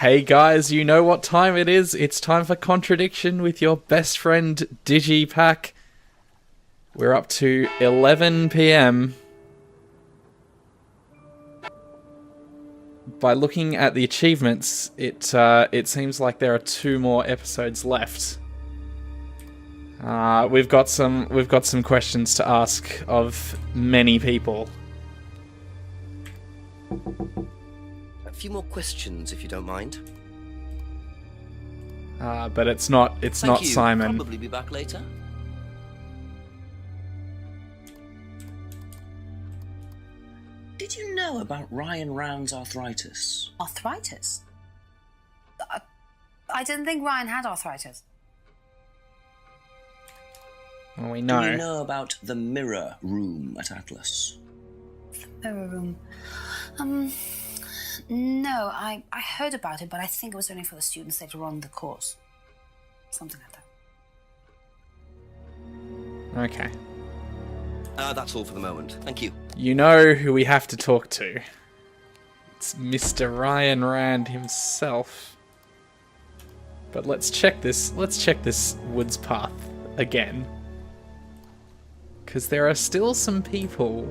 Hey guys, you know what time it is. It's time for Contradiction with your best friend Digipack. We're up to 11 PM. By looking at the achievements, it seems like there are 2 more episodes left. We've got some questions to ask of many people. A few more questions, if you don't mind. But it's not Thank you. Simon. Probably be back later. Did you know about Ryan Rand's arthritis? Arthritis? I didn't think Ryan had arthritis. Well, we Do know. you know about the mirror room at Atlas? Mirror room. No, I heard about it, but I think it was only for the students later on in the course. Something like that. Okay. That's all for the moment. Thank you. You know who we have to talk to. It's Mr. Ryan Rand himself. But let's check this woods path again. Because there are still some people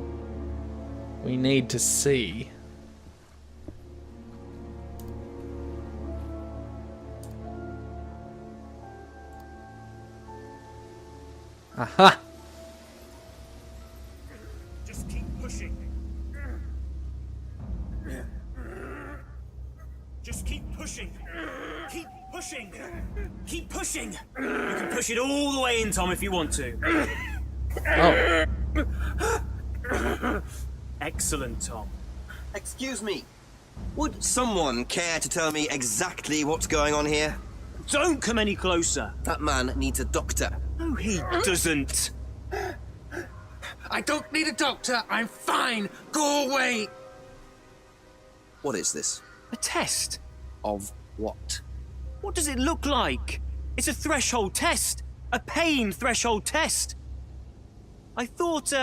we need to see. Aha! Just keep pushing. Just keep pushing. Keep pushing. Keep pushing. You can push it all the way in, Tom, if you want to. Oh. Excellent, Tom. Excuse me. Would someone care to tell me exactly what's going on here? Don't come any closer. That man needs a doctor. No, he doesn't. I don't need a doctor. I'm fine. Go away. What is this? A test. Of what? What does it look like? It's a threshold test. A pain threshold test. I thought,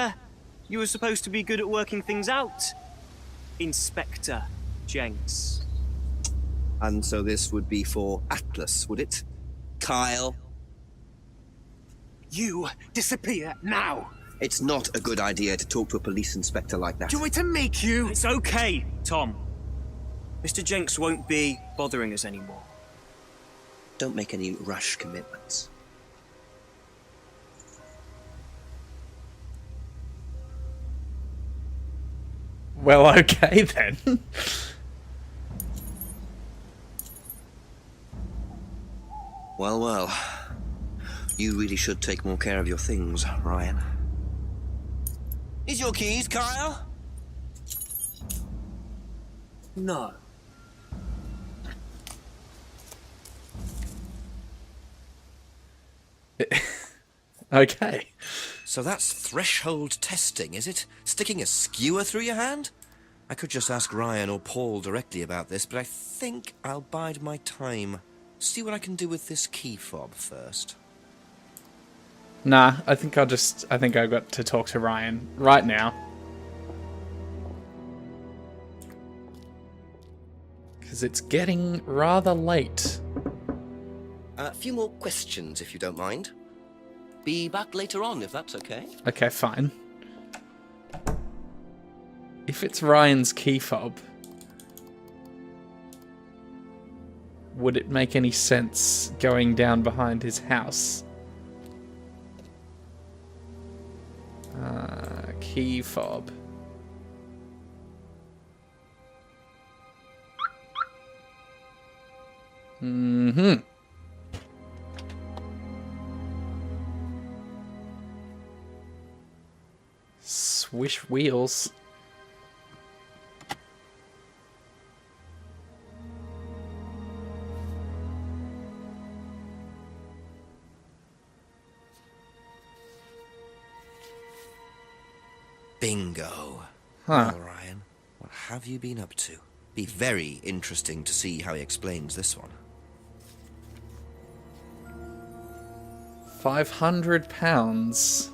you were supposed to be good at working things out. Inspector Jenks. And so this would be for Atlas, would it? Kyle? You disappear now. It's not a good idea to talk to a police inspector like that. Do you want me to make you? It's okay, Tom. Mr. Jenks won't be bothering us anymore. Don't make any rash commitments. Well, okay then. Well, well. You really should take more care of your things, Ryan. Is your keys, Kyle? No. Okay. So that's threshold testing, is it? Sticking a skewer through your hand? I could just ask Ryan or Paul directly about this, but I think I'll bide my time. See what I can do with this key fob first. Nah, I think I've got to talk to Ryan right now. Because it's getting rather late. A few more questions, if you don't mind. Be back later on, if that's okay. Okay, fine. If it's Ryan's key fob, would it make any sense going down behind his house? Key fob. Mm-hmm. Swish wheels. Bingo. Huh. Well, Ryan, what have you been up to? Be very interesting to see how he explains this one. £500.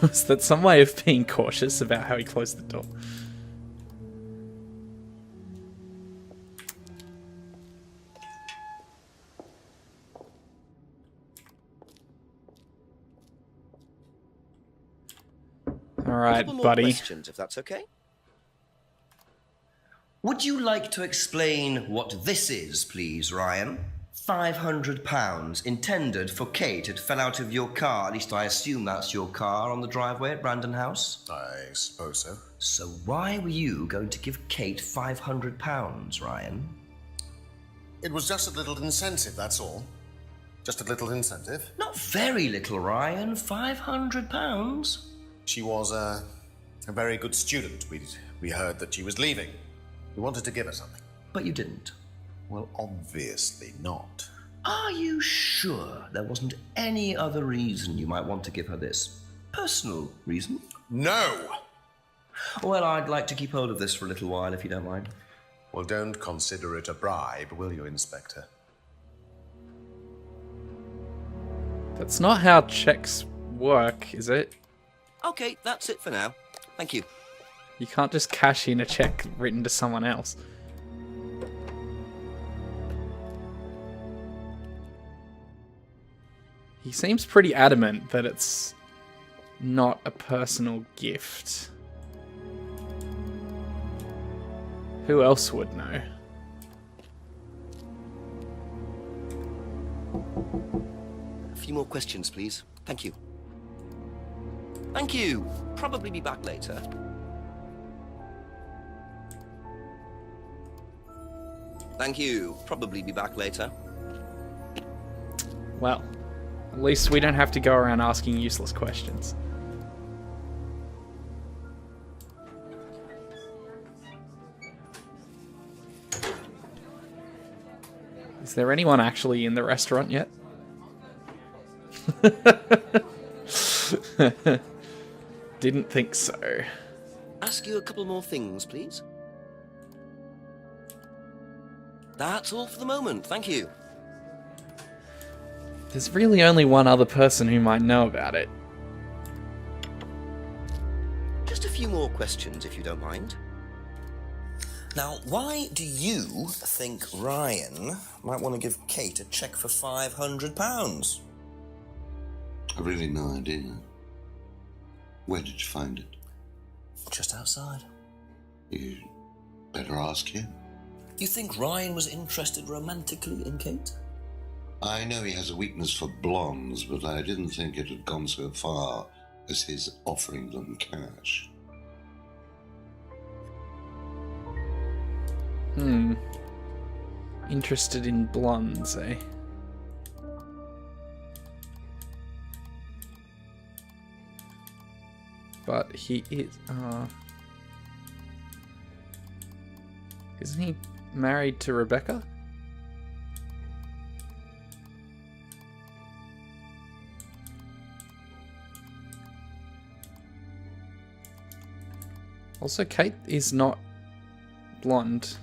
Was that some way of being cautious about how he closed the door? Alright, Couple more buddy. questions, if that's okay. Would you like to explain what this is, please, Ryan? £500 intended for Kate. It fell out of your car. At least I assume that's your car on the driveway at Brandon House. I suppose so. So why were you going to give Kate £500, Ryan? It was just a little incentive, that's all. Just a little incentive. Not very little, Ryan. £500. She was a very good student. We heard that she was leaving. We wanted to give her something. But you didn't. Well, obviously not. Are you sure there wasn't any other reason you might want to give her this? Personal reason? No! Well, I'd like to keep hold of this for a little while, if you don't mind. Well, don't consider it a bribe, will you, Inspector? That's not how checks work, is it? Okay, that's it for now. Thank you. You can't just cash in a check written to someone else. He seems pretty adamant that it's not a personal gift. Who else would know? A few more questions, please. Thank you. Thank you. Probably be back later. Thank you. Probably be back later. Well, at least we don't have to go around asking useless questions. Is there anyone actually in the restaurant yet? Didn't think so. Ask you a couple more things, please. That's all for the moment. Thank you. There's really only one other person who might know about it. Just a few more questions, if you don't mind. Now, why do you think Ryan might want to give Kate a cheque for £500? I've really no idea. Where did you find it? Just outside. You better ask him. You think Ryan was interested romantically in Kate? I know he has a weakness for blondes, but I didn't think it had gone so far as his offering them cash. Interested in blondes, eh? But he is, isn't he married to Rebecca? Also, Kate is not blonde.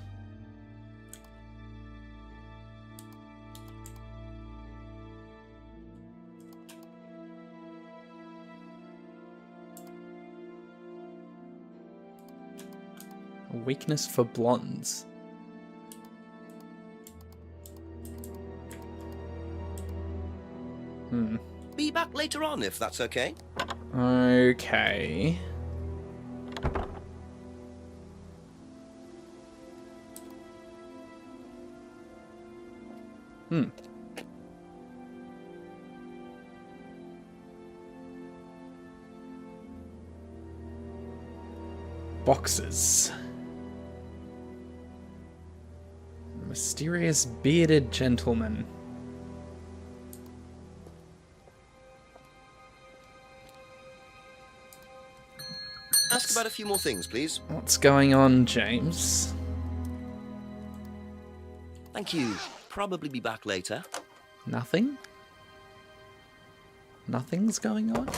A weakness for blondes. Be back later on, if that's okay. Okay. Boxes. Mysterious bearded gentleman. Ask about a few more things, please. What's going on, James? Thank you. Probably be back later. Nothing? Nothing's going on?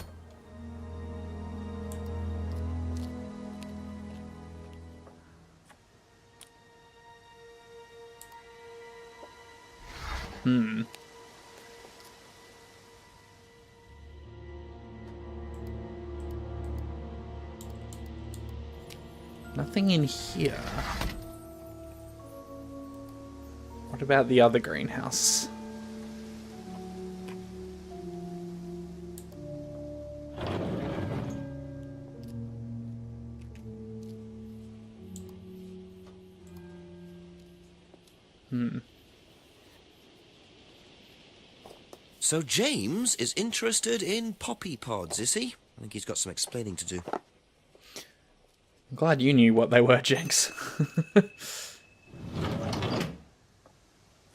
Nothing in here. What about the other greenhouse? So James is interested in poppy pods, is he? I think he's got some explaining to do. I'm glad you knew what they were, Jenks.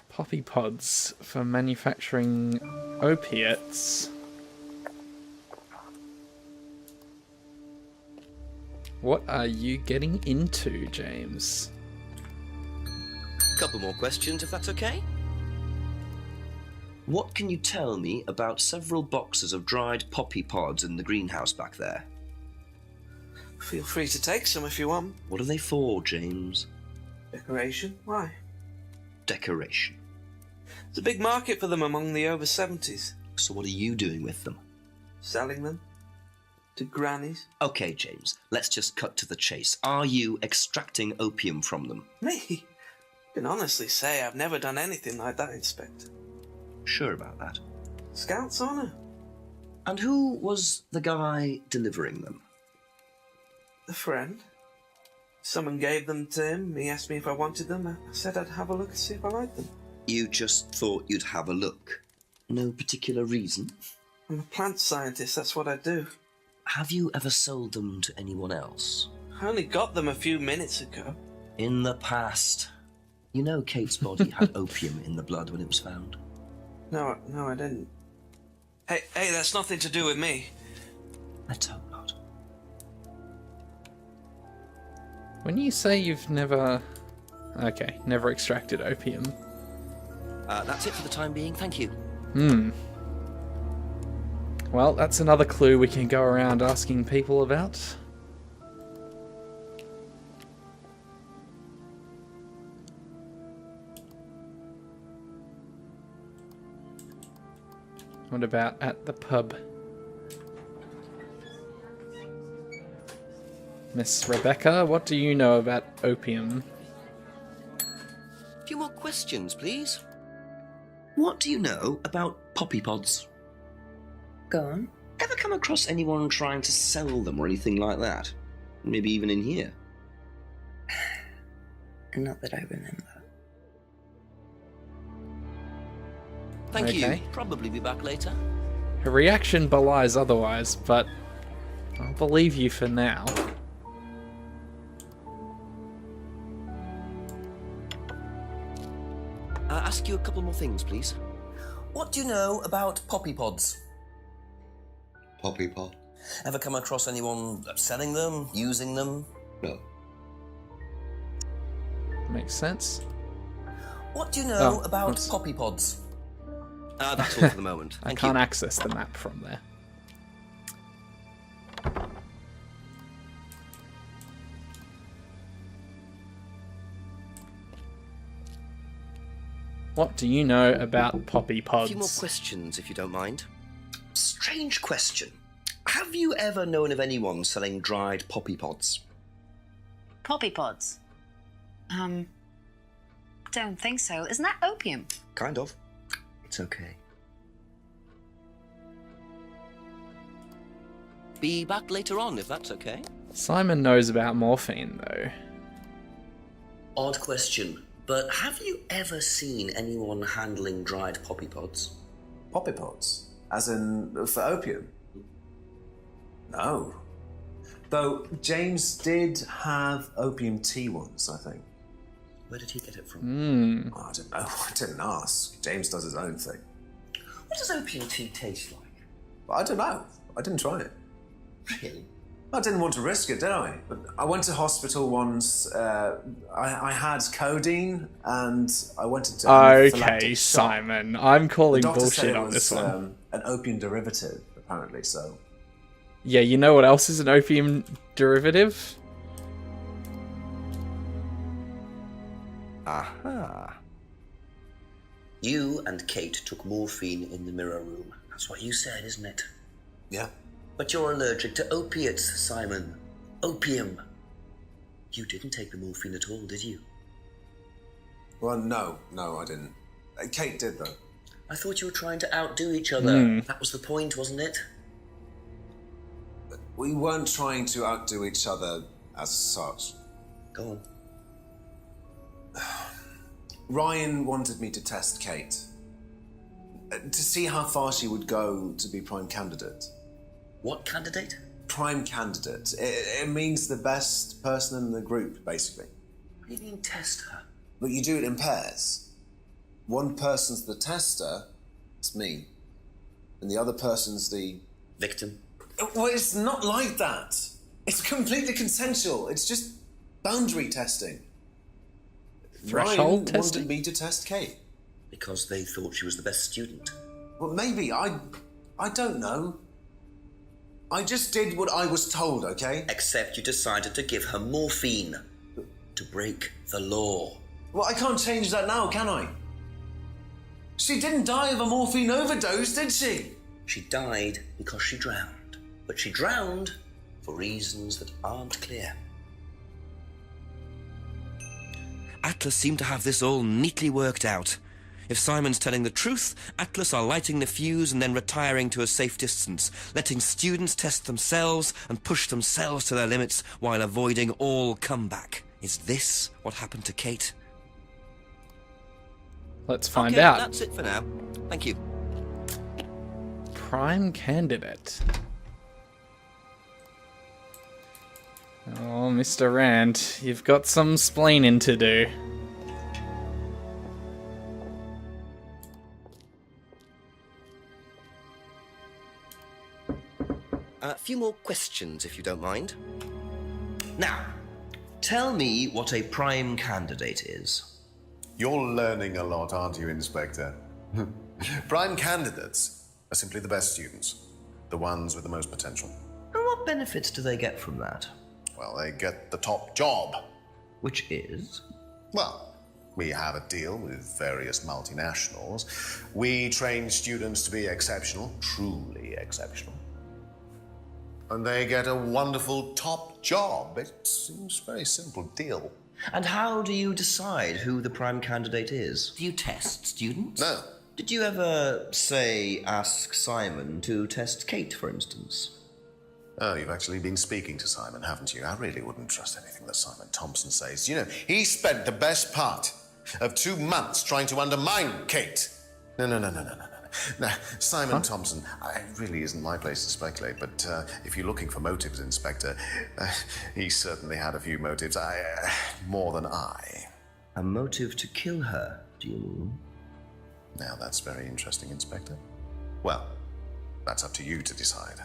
Poppy pods for manufacturing opiates. What are you getting into, James? Couple more questions, if that's okay. What can you tell me about several boxes of dried poppy pods in the greenhouse back there? Feel free to take some if you want. What are they for, James? Decoration? Why? Decoration. There's a big market for them among the over 70s. So what are you doing with them? Selling them to grannies. Okay, James, let's just cut to the chase. Are you extracting opium from them? Me? I can honestly say I've never done anything like that, Inspector. Sure about that. Scout's honour. And who was the guy delivering them? A friend. Someone gave them to him. He asked me if I wanted them. I said I'd have a look and see if I liked them. You just thought you'd have a look? No particular reason? I'm a plant scientist, that's what I do. Have you ever sold them to anyone else? I only got them a few minutes ago. In the past. You know Kate's body had opium in the blood when it was found? No, I didn't. Hey, that's nothing to do with me. Let's hope not. When you say you've never... Okay, never extracted opium. That's it for the time being, thank you. Well, that's another clue we can go around asking people about. What about at the pub? Miss Rebecca, what do you know about opium? A few more questions, please. What do you know about poppy pods? Go on. Ever come across anyone trying to sell them or anything like that? Maybe even in here? Not that I remember. Thank Okay. you. Probably be back later. Her reaction belies otherwise, but I'll believe you for now. Ask you a couple more things, please. What do you know about poppy pods? Poppy pot? Ever come across anyone selling them, using them? No. Makes sense. What do you know Oh, about oops. poppy pods? That's all for the moment. I Thank can't you. access the map from there. What do you know about poppy A pods? few more questions, if you don't mind. Strange question. Have you ever known of anyone selling dried poppy pods? Poppy pods? Don't think so. Isn't that opium? Kind of. It's okay. Be back later on, if that's okay. Simon knows about morphine, though. Odd question, but have you ever seen anyone handling dried poppy pods? Poppy pods? As in, for opium? No. Though James did have opium tea once, I think. Where did he get it from? Oh, I don't know. I didn't ask. James does his own thing. What does opium tea taste like? I don't know. I didn't try it. Really? I didn't want to risk it, did I? But I went to hospital once. I had codeine, and I went into Okay, anaphylactic shock. Simon. I'm The calling doctor said bullshit it on was this one. an opium derivative, apparently. So Yeah, you know what else is an opium derivative? Aha. You and Kate took morphine in the mirror room. That's what you said, isn't it? yeah. But you're allergic to opiates, Simon. Opium. You didn't take the morphine at all, did you? Well, no, I didn't. Kate did, though. I thought you were trying to outdo each other. That was the point, wasn't it? We weren't trying to outdo each other as such. Go on. Ryan wanted me to test Kate. To see how far she would go to be prime candidate. What candidate? Prime candidate. It means the best person in the group, basically. What do you mean, test her? But you do it in pairs. One person's the tester, it's me. And the other person's the... victim? Well, it's not like that. It's completely consensual. It's just boundary testing. Threshold Ryan testing? wanted me to test Kate. Because they thought she was the best student. Well, maybe. I don't know. I just did what I was told, okay? Except you decided to give her morphine. To break the law. Well, I can't change that now, can I? She didn't die of a morphine overdose, did she? She died because she drowned. But she drowned for reasons that aren't clear. Atlas seemed to have this all neatly worked out. If Simon's telling the truth, Atlas are lighting the fuse and then retiring to a safe distance, letting students test themselves and push themselves to their limits while avoiding all comeback. Is this what happened to Kate? Let's find Okay, out. That's it for now. Thank you. Prime candidate. Oh, Mr. Rand, you've got some splaining to do. A few more questions, if you don't mind. Now, tell me what a prime candidate is. You're learning a lot, aren't you, Inspector? Prime candidates are simply the best students, the ones with the most potential. And what benefits do they get from that? Well, they get the top job. Which is? Well, we have a deal with various multinationals. We train students to be exceptional, truly exceptional. And they get a wonderful top job. It seems a very simple deal. And how do you decide who the prime candidate is? Do you test students? No. Did you ever, say, ask Simon to test Kate, for instance? Oh, you've actually been speaking to Simon, haven't you? I really wouldn't trust anything that Simon Thompson says. You know, he spent the best part of 2 months trying to undermine Kate. No. Now, Simon Thompson, it really isn't my place to speculate, but if you're looking for motives, Inspector, he certainly had a few motives. More than I. A motive to kill her, do you mean? Now, that's very interesting, Inspector. Well, that's up to you to decide.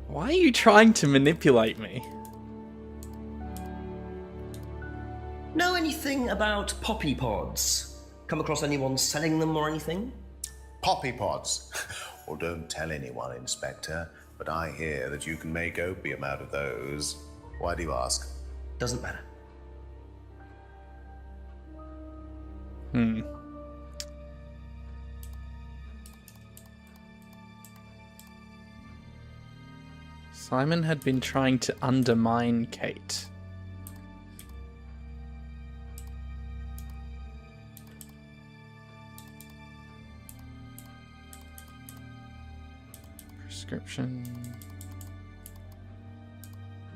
Why are you trying to manipulate me? Know anything about poppy pods? Come across anyone selling them or anything? Poppy pods. Well, don't tell anyone, Inspector, but I hear that you can make opium out of those. Why do you ask? Doesn't matter. Simon had been trying to undermine Kate. Prescription.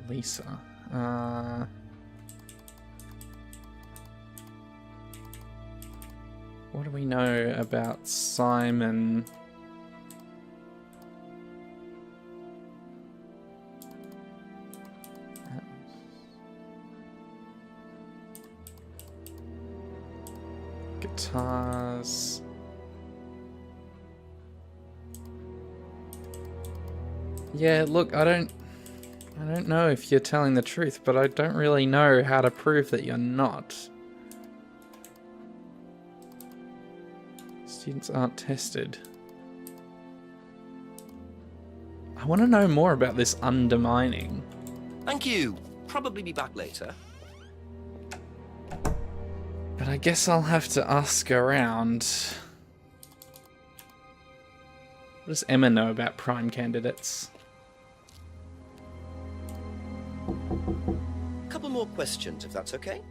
Lisa. What do we know about Simon? Guitars. Yeah, look, I don't know if you're telling the truth, but I don't really know how to prove that you're not. Students aren't tested. I want to know more about this undermining. Thank you. Probably be back later. But I guess I'll have to ask around. What does Emma know about prime candidates? couple more questions, if that's okay.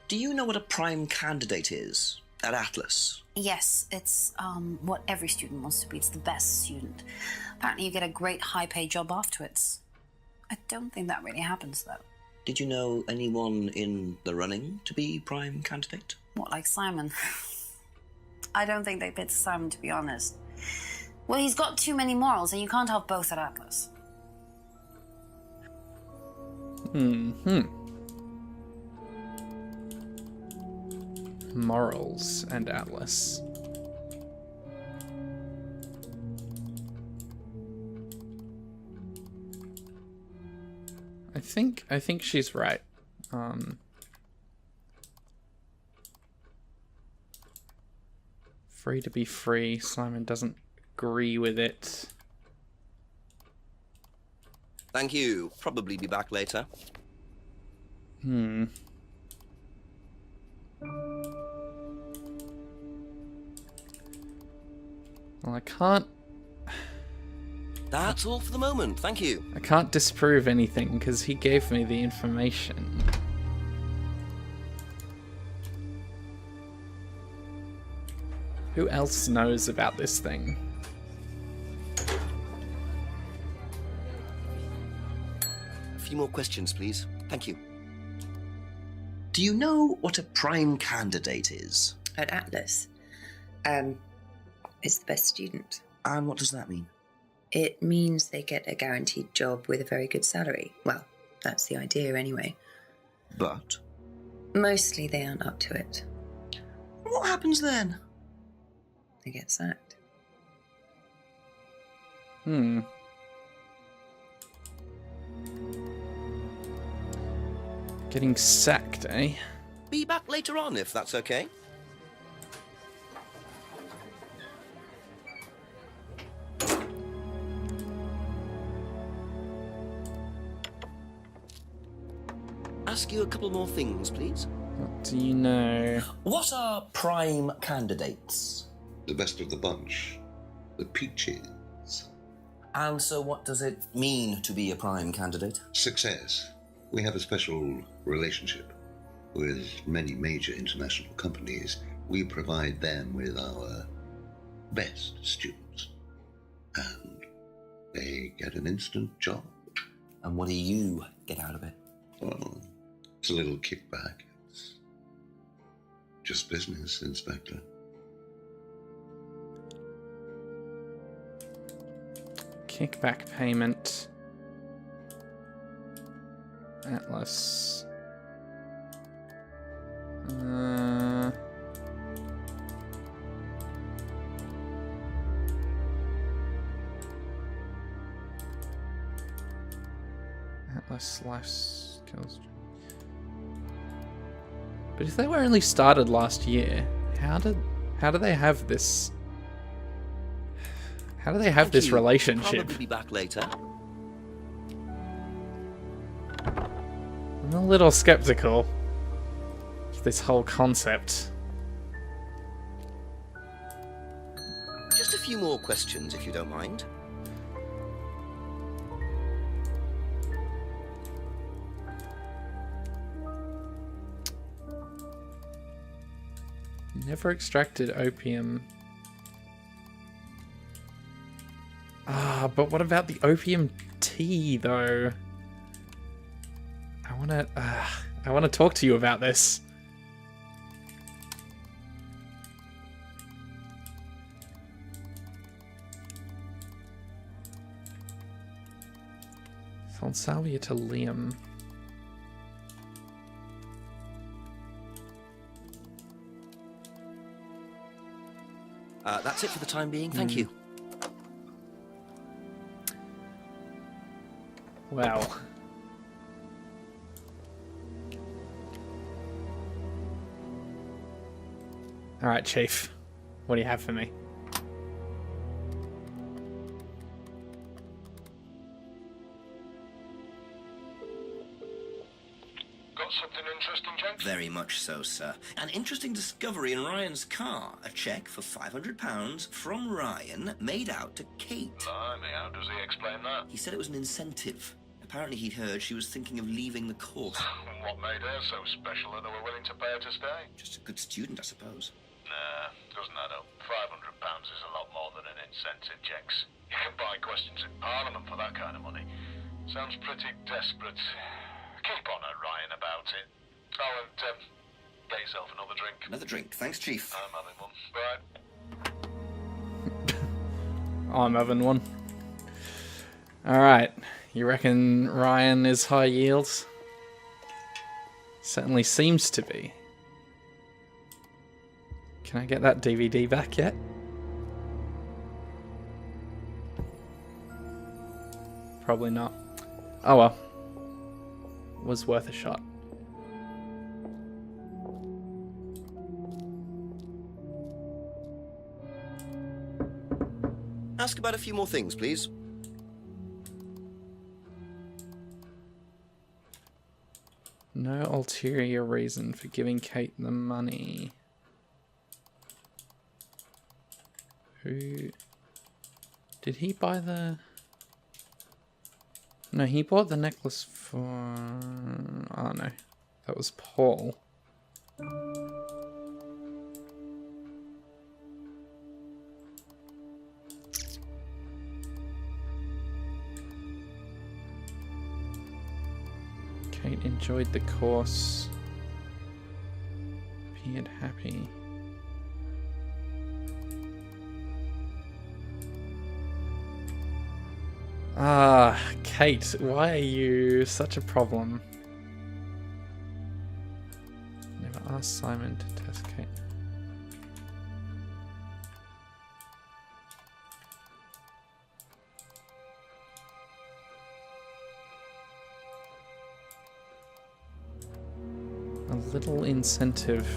Do you know what a prime candidate is at Atlas? Yes, it's what every student wants to be. It's the best student. Apparently you get a great high-paid job afterwards. I don't think that really happens, though. Did you know anyone in the running to be prime candidate? What, like Simon? I don't think they picked Simon, to be honest. Well, he's got too many morals, and you can't have both at Atlas. Morals and Atlas. I think she's right. Free to be free. Simon doesn't agree with it. Thank you. Probably be back later. Well, I can't... That's all for the moment. Thank you. I can't disprove anything because he gave me the information. Who else knows about this thing? A few more questions, please. Thank you. Do you know what a prime candidate is? At Atlas. It's the best student. And what does that mean? It means they get a guaranteed job with a very good salary. Well, that's the idea anyway. But? Mostly they aren't up to it. What happens then? They get sacked. Getting sacked, eh? Be back later on, if that's okay. Ask you a couple more things, please. What do you know? What are prime candidates? The best of the bunch. The peaches. And so what does it mean to be a prime candidate? Success. We have a special relationship with many major international companies. We provide them with our best students. And they get an instant job. And what do you get out of it? Well, it's a little kickback. It's just business, Inspector. Kickback payment. Atlas. Atlas life skills. But if they were only started last year, how do they have this? How do they have this relationship? Probably be back later. I'm a little skeptical of this whole concept. Just a few more questions, if you don't mind. Never extracted opium. But what about the opium tea, though? I wanna talk to you about this. Sold salvia to Liam. That's it for the time being. Thank you. Well. Alright, Chief. What do you have for me? Got something interesting, Jenks? Very much so, sir. An interesting discovery in Ryan's car. A cheque for £500 from Ryan made out to Kate. Blimey, how does he explain that? He said it was an incentive. Apparently he'd heard she was thinking of leaving the course. What made her so special that they were willing to pay her to stay? Just a good student, I suppose. Nah, doesn't add up. £500 is a lot more than an incentive, Jenks. You can buy questions in Parliament for that kind of money. Sounds pretty desperate. Keep on at Ryan about it. Oh, and get yourself another drink. Another drink. Thanks, Chief. I'm having one. Right. I'm having one. Alright. You reckon Ryan is high yields? Certainly seems to be. Can I get that DVD back yet? Probably not. Oh well. Was worth a shot. Ask about a few more things, please. No ulterior reason for giving Kate the money. Who... Did he buy the... No, he bought the necklace for... Oh no, that was Paul. Kate enjoyed the course. Appeared happy. Ah, Kate, why are you such a problem? Never asked Simon to test Kate. A little incentive.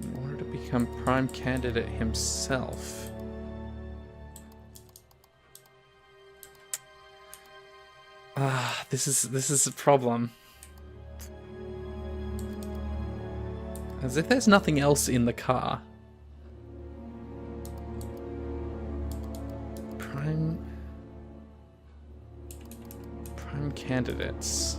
In order to become prime candidate himself. Ah, this is a problem. As if there's nothing else in the car. Prime candidates.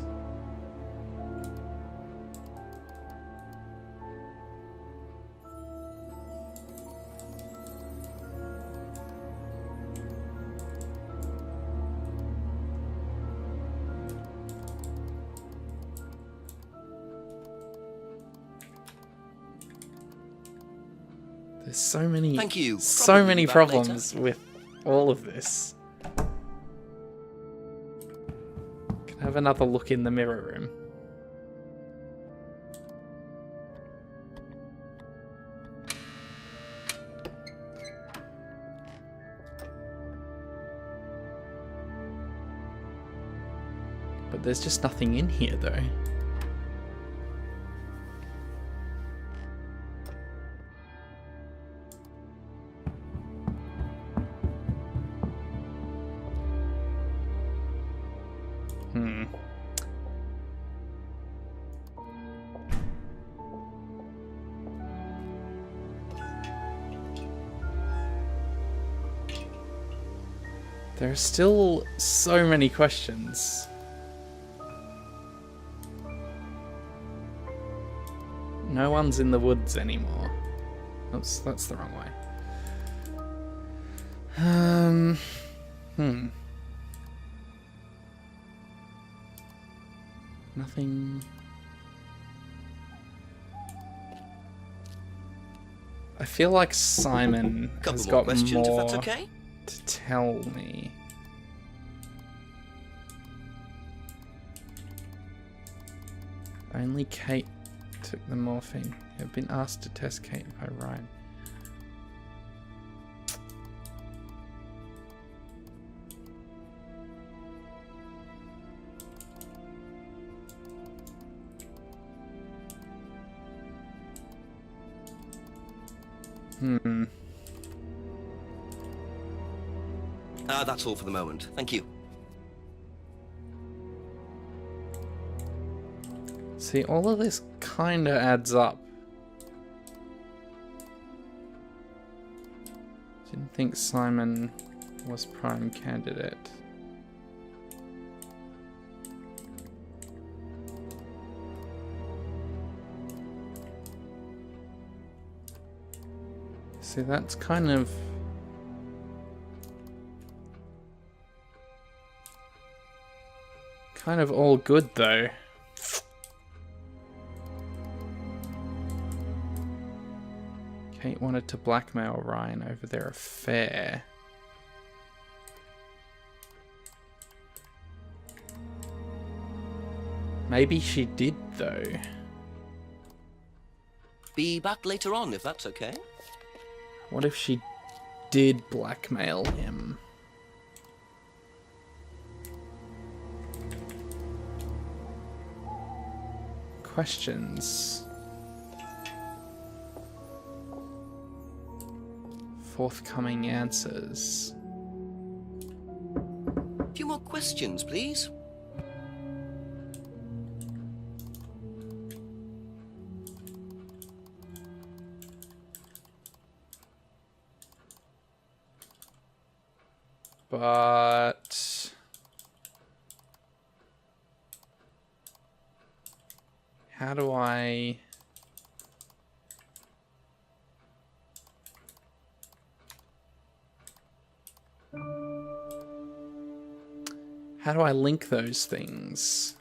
There's so many, Thank you. so Probably many back problems with all of this. Can I have another look in the mirror room? But there's just nothing in here though. There are still so many questions. No one's in the woods anymore. Oops, that's the wrong way. Nothing. I feel like Simon has got questions, more if that's okay? to tell me. Only Kate took the morphine. I've been asked to test Kate by Ryan. That's all for the moment. Thank you. See, all of this kinda adds up. Didn't think Simon was prime candidate. See, that's kind of all good though. Kate wanted to blackmail Ryan over their affair. Maybe she did though. Be back later on, if that's okay. What if she did blackmail him? Questions. Forthcoming answers. A few more questions, please. But how do I link those things?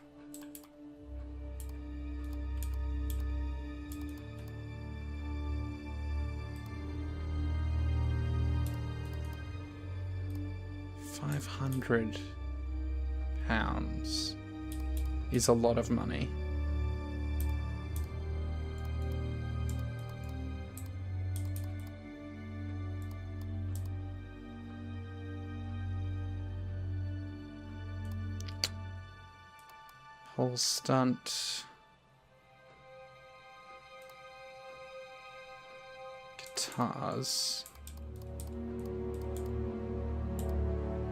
£500 is a lot of money. Whole stunt. Guitars.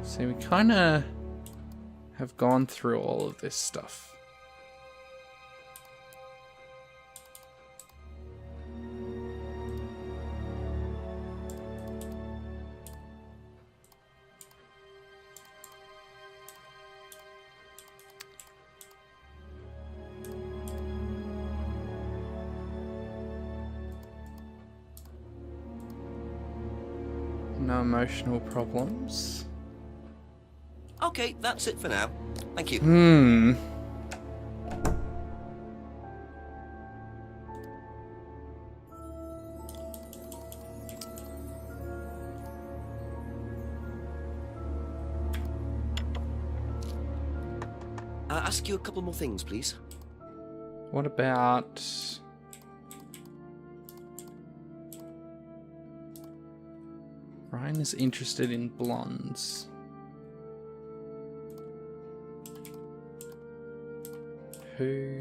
See, we kind of have gone through all of this stuff. No emotional problems. Okay, that's it for now. Thank you. Ask you a couple more things, please. What about Ryan is interested in blondes. Who?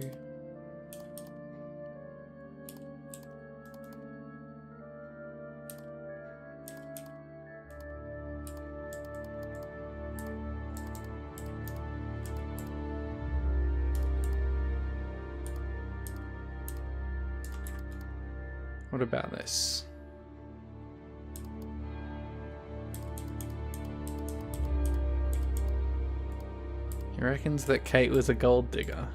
What about this? He reckons that Kate was a gold digger.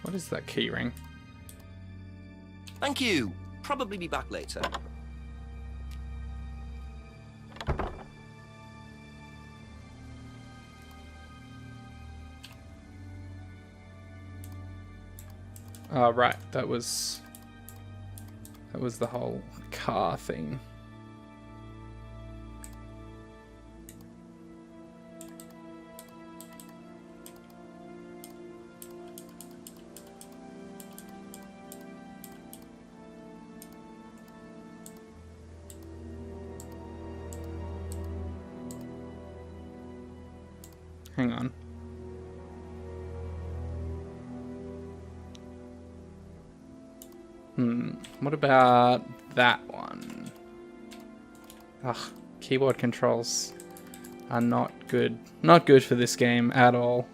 What is that key ring? Thank you. Probably be back later. Oh, right. That was the whole car thing. Hang on. What about that one? Ugh, keyboard controls are not good. Not good for this game at all.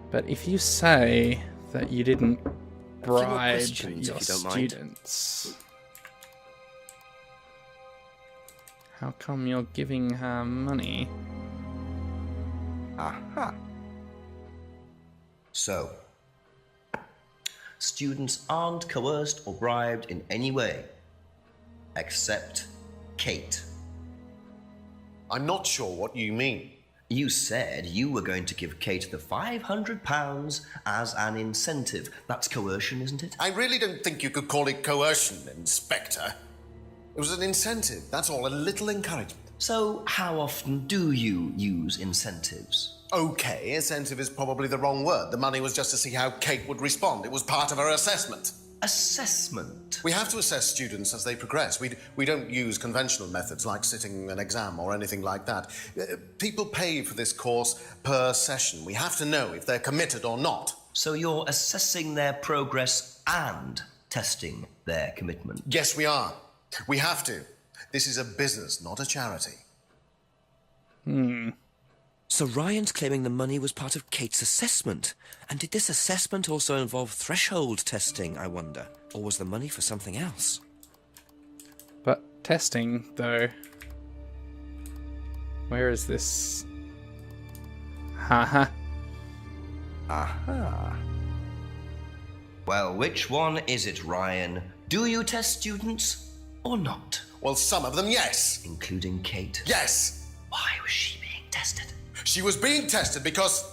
But if you say that you didn't bribe questions, your if you don't mind. students, how come you're giving her money? Aha. So, students aren't coerced or bribed in any way, except Kate. I'm not sure what you mean. You said you were going to give Kate the £500 as an incentive. That's coercion, isn't it? I really don't think you could call it coercion, Inspector. It was an incentive, that's all, a little encouragement. So, how often do you use incentives? Okay, incentive is probably the wrong word. The money was just to see how Kate would respond. It was part of her assessment. Assessment? We have to assess students as they progress. We don't use conventional methods like sitting an exam or anything like that. People pay for this course per session. We have to know if they're committed or not. So you're assessing their progress and testing their commitment? Yes, we are. We have to. This is a business, not a charity. So Ryan's claiming the money was part of Kate's assessment. And did this assessment also involve threshold testing, I wonder? Or was the money for something else? But testing, though... Where is this? Haha. Aha. Well, which one is it, Ryan? Do you test students or not? Well, some of them, yes. Including Kate? Yes. Why was she being tested? She was being tested because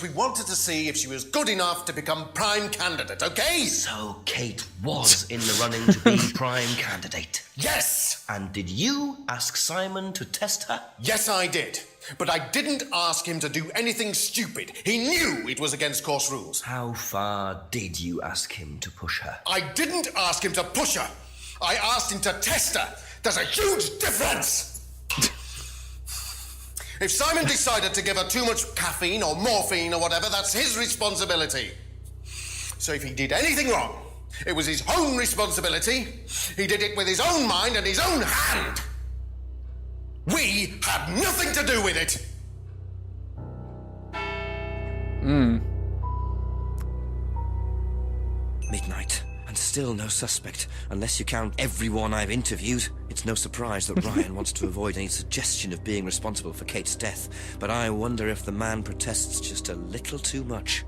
we wanted to see if she was good enough to become prime candidate, okay? So Kate was in the running to be prime candidate? Yes! And did you ask Simon to test her? Yes, I did. But I didn't ask him to do anything stupid. He knew it was against course rules. How far did you ask him to push her? I didn't ask him to push her. I asked him to test her. There's a huge difference! If Simon decided to give her too much caffeine or morphine or whatever, that's his responsibility. So if he did anything wrong, it was his own responsibility. He did it with his own mind and his own hand. We had nothing to do with it. Midnight, and still no suspect, unless you count everyone I've interviewed. It's no surprise that Ryan wants to avoid any suggestion of being responsible for Kate's death, but I wonder if the man protests just a little too much.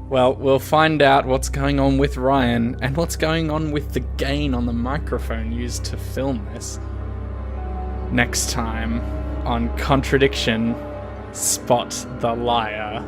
Well, we'll find out what's going on with Ryan, and what's going on with the gain on the microphone used to film this. Next time on Contradiction, Spot the Liar.